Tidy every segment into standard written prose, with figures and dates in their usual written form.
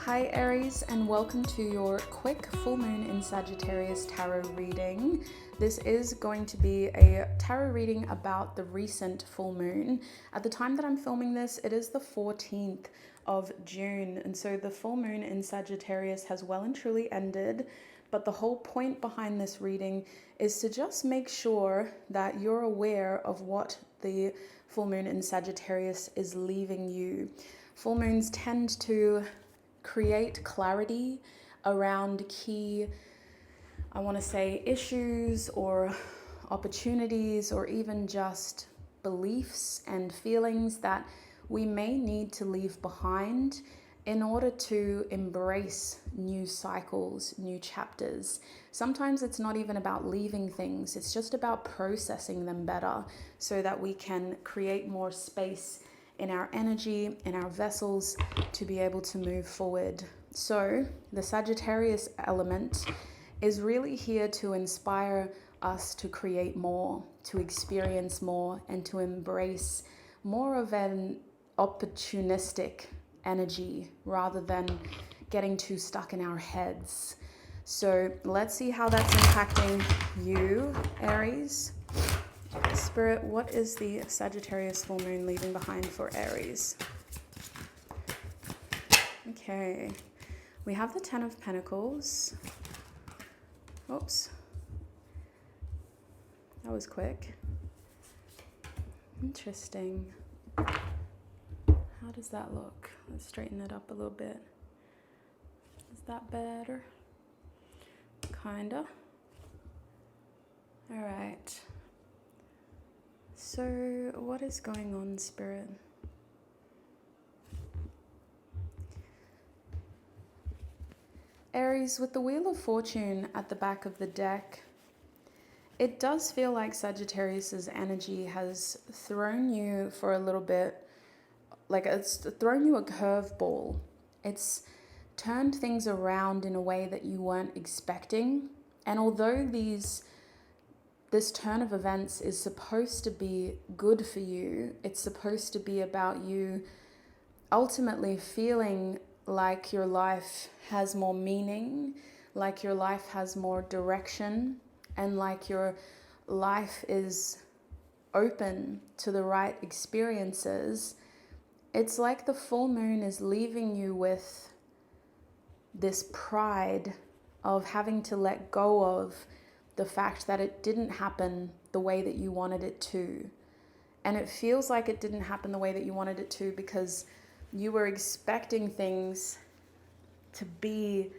Hi Aries, and welcome to your quick full moon in Sagittarius tarot reading. This is going to be a tarot reading about the recent full moon. At the time that I'm filming this, it is the 14th of June, and so the full moon in Sagittarius has well and truly ended. But the whole point behind this reading is to just make sure that you're aware of what the full moon in Sagittarius is leaving you. Full moons tend to create clarity around key, I want to say, issues or opportunities or even just beliefs and feelings that we may need to leave behind in order to embrace new cycles, new chapters. Sometimes it's not even about leaving things, it's just about processing them better so that we can create more space in our energy, in our vessels, to be able to move forward. So the Sagittarius element is really here to inspire us to create more, to experience more, and to embrace more of an opportunistic energy rather than getting too stuck in our heads. So let's see how that's impacting you, Aries. Spirit, what is the Sagittarius full moon leaving behind for Aries? Okay, we have the Ten of Pentacles. Oops, that was quick. Interesting. How does that look? Let's straighten it up a little bit. Is that better? Kinda. All right. So what is going on, Spirit? Aries, with the Wheel of Fortune at the back of the deck, it does feel like Sagittarius's energy has thrown you for a little bit, like it's thrown you a curveball. It's turned things around in a way that you weren't expecting. And although this turn of events is supposed to be good for you, it's supposed to be about you ultimately feeling like your life has more meaning, like your life has more direction, and like your life is open to the right experiences. It's like the full moon is leaving you with this pride of having to let go of the fact that it didn't happen the way that you wanted it to. And it feels like it didn't happen the way that you wanted it to because you were expecting things to be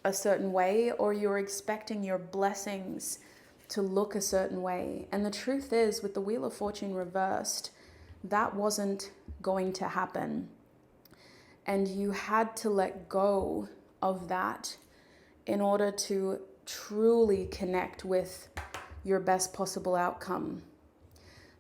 a certain way, or you were expecting your blessings to look a certain way. And the truth is, with the Wheel of Fortune reversed, that wasn't going to happen. And you had to let go of that in order to truly connect with your best possible outcome.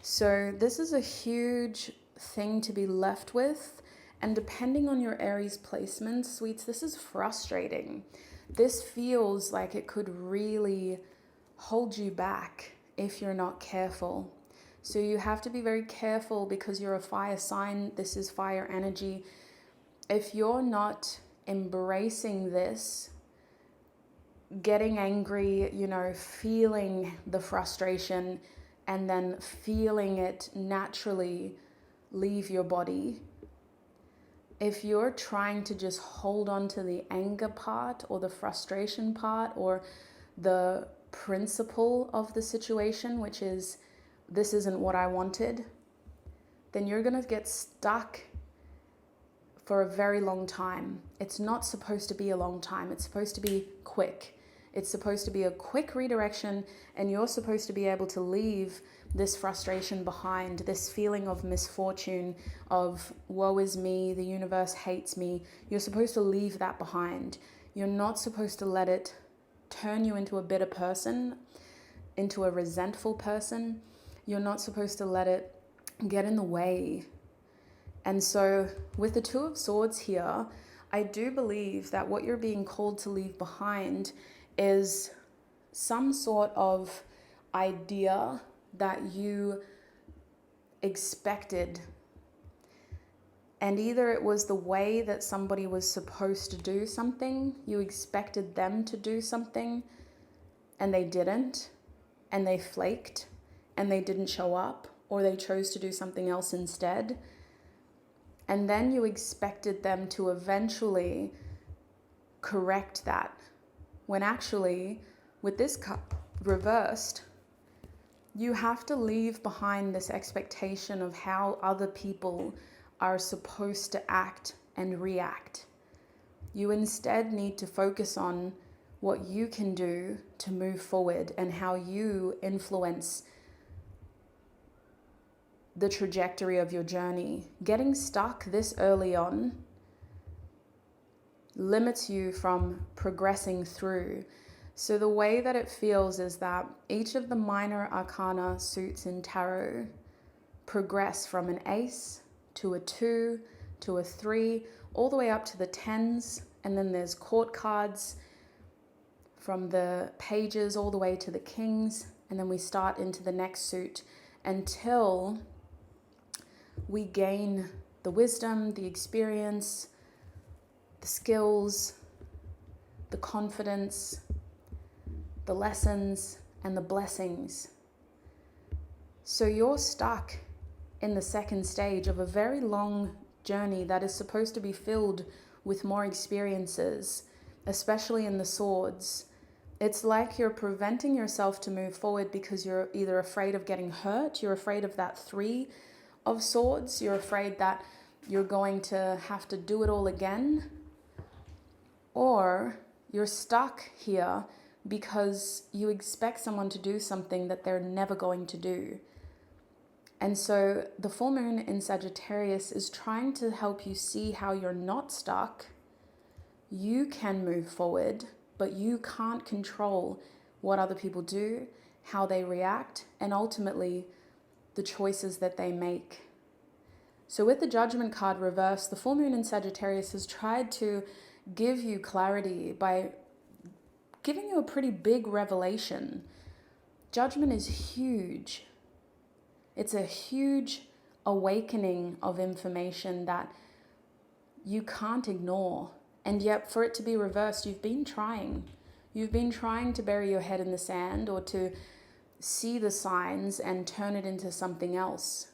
So this is a huge thing to be left with. And depending on your Aries placements, sweets, this is frustrating. This feels like it could really hold you back if you're not careful. So you have to be very careful because you're a fire sign. This is fire energy. If you're not embracing this, getting angry, feeling the frustration and then feeling it naturally leave your body. If you're trying to just hold on to the anger part or the frustration part or the principle of the situation, which is this isn't what I wanted, then you're going to get stuck for a very long time. It's not supposed to be a long time. It's supposed to be quick. It's supposed to be a quick redirection, and you're supposed to be able to leave this frustration behind, this feeling of misfortune, of woe is me, the universe hates me. You're supposed to leave that behind. You're not supposed to let it turn you into a bitter person, into a resentful person. You're not supposed to let it get in the way. And so with the Two of Swords here, I do believe that what you're being called to leave behind is some sort of idea that you expected And either it was the way that somebody was supposed to do something, you expected them to do something, and they didn't, and they flaked, and they didn't show up, or they chose to do something else instead. And then you expected them to eventually correct that, when actually, with this cup reversed, you have to leave behind this expectation of how other people are supposed to act and react. You instead need to focus on what you can do to move forward and how you influence the trajectory of your journey. Getting stuck this early on limits you from progressing through. So the way that it feels is that each of the minor arcana suits in tarot progress from an ace to a 2 to a 3, all the way up to the 10s, and then there's court cards from the pages all the way to the kings, and then we start into the next suit until we gain the wisdom, the experience, the skills, the confidence, the lessons, and the blessings. So you're stuck in the second stage of a very long journey that is supposed to be filled with more experiences, especially in the swords. It's like you're preventing yourself to move forward because you're either afraid of getting hurt, you're afraid of that 3 of swords, you're afraid that you're going to have to do it all again, or you're stuck here because you expect someone to do something that they're never going to do. And so the full moon in Sagittarius is trying to help you see how you're not stuck. You can move forward, but you can't control what other people do, how they react, and ultimately the choices that they make. So with the Judgment card reversed, the full moon in Sagittarius has tried to give you clarity by giving you a pretty big revelation. Judgment is huge. It's a huge awakening of information that you can't ignore. And yet for it to be reversed, you've been trying. You've been trying to bury your head in the sand or to see the signs and turn it into something else.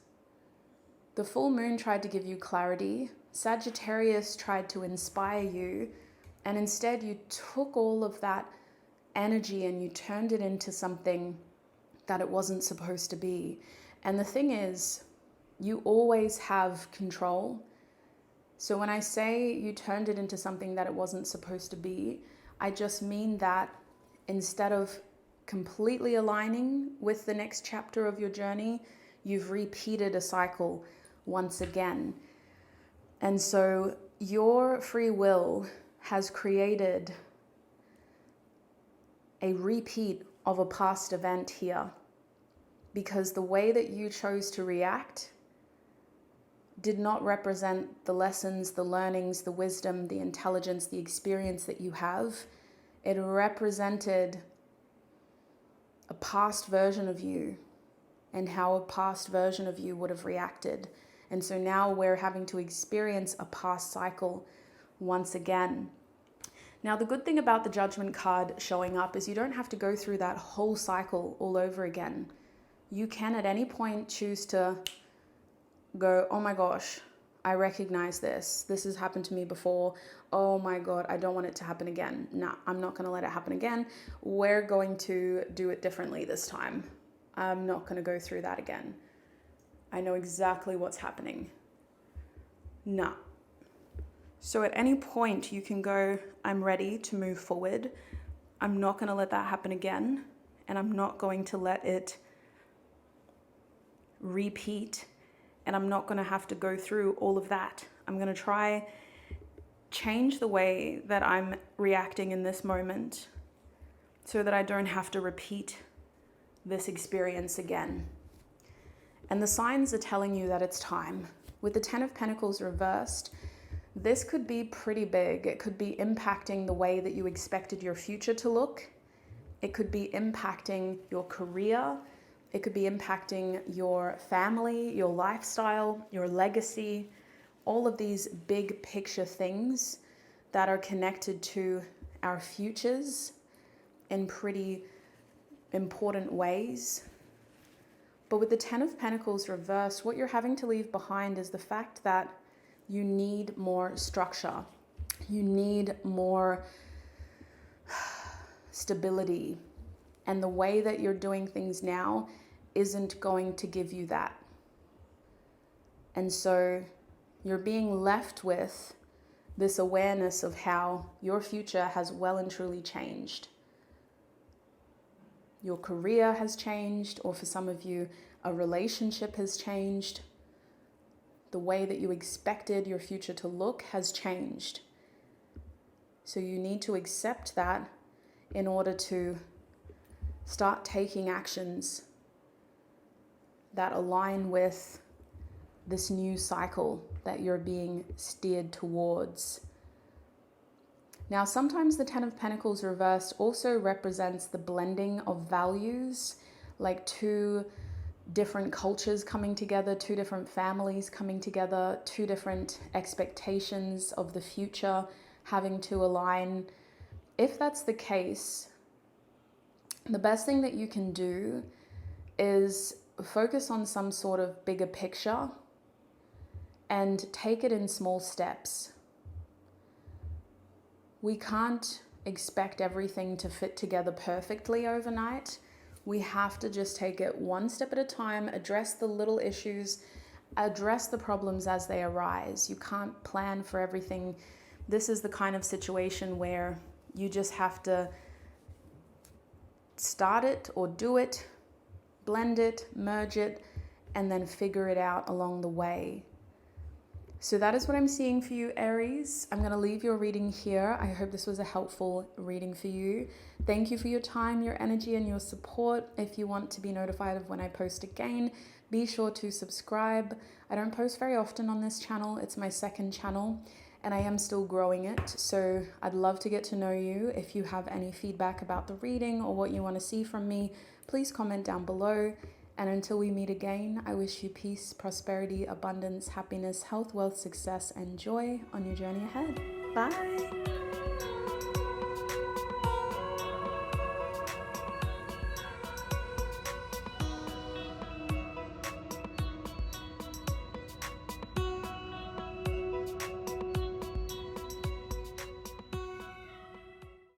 The full moon tried to give you clarity. Sagittarius tried to inspire you. And instead you took all of that energy and you turned it into something that it wasn't supposed to be. And the thing is, you always have control. So when I say you turned it into something that it wasn't supposed to be, I just mean that instead of completely aligning with the next chapter of your journey, you've repeated a cycle once again. And so your free will has created a repeat of a past event here, because the way that you chose to react did not represent the lessons, the learnings, the wisdom, the intelligence, the experience that you have. It represented a past version of you and how a past version of you would have reacted. And so now we're having to experience a past cycle once again. Now, the good thing about the Judgment card showing up is you don't have to go through that whole cycle all over again. You can at any point choose to go, oh my gosh, I recognize this. This has happened to me before. Oh my God, I don't want it to happen again. No, I'm not going to let it happen again. We're going to do it differently this time. I'm not going to go through that again. I know exactly what's happening. No. So at any point you can go, I'm ready to move forward. I'm not going to let that happen again. And I'm not going to let it repeat, and I'm not going to have to go through all of that. I'm going to try change the way that I'm reacting in this moment so that I don't have to repeat this experience again. And the signs are telling you that it's time. With the 10 of Pentacles reversed, this could be pretty big. It could be impacting the way that you expected your future to look. It could be impacting your career. It could be impacting your family, your lifestyle, your legacy, all of these big picture things that are connected to our futures in pretty important ways. But with the Ten of Pentacles reversed, what you're having to leave behind is the fact that you need more structure. You need more stability. And the way that you're doing things now isn't going to give you that. And so you're being left with this awareness of how your future has well and truly changed. Your career has changed, or for some of you, a relationship has changed. The way that you expected your future to look has changed. So you need to accept that in order to start taking actions that align with this new cycle that you're being steered towards. Now, sometimes the Ten of Pentacles reversed also represents the blending of values, like two different cultures coming together, two different families coming together, two different expectations of the future having to align. If that's the case, the best thing that you can do is focus on some sort of bigger picture and take it in small steps. We can't expect everything to fit together perfectly overnight. We have to just take it one step at a time, address the little issues, address the problems as they arise. You can't plan for everything. This is the kind of situation where you just have to start it or do it, blend it, merge it, and then figure it out along the way. So that is what I'm seeing for you, Aries. I'm going to leave your reading here. I hope this was a helpful reading for you. Thank you for your time, your energy, and your support. If you want to be notified of when I post again, be sure to subscribe. I don't post very often on this channel. It's my second channel, and I am still growing it. So I'd love to get to know you. If you have any feedback about the reading or what you want to see from me, please comment down below. And until we meet again, I wish you peace, prosperity, abundance, happiness, health, wealth, success, and joy on your journey ahead. Bye.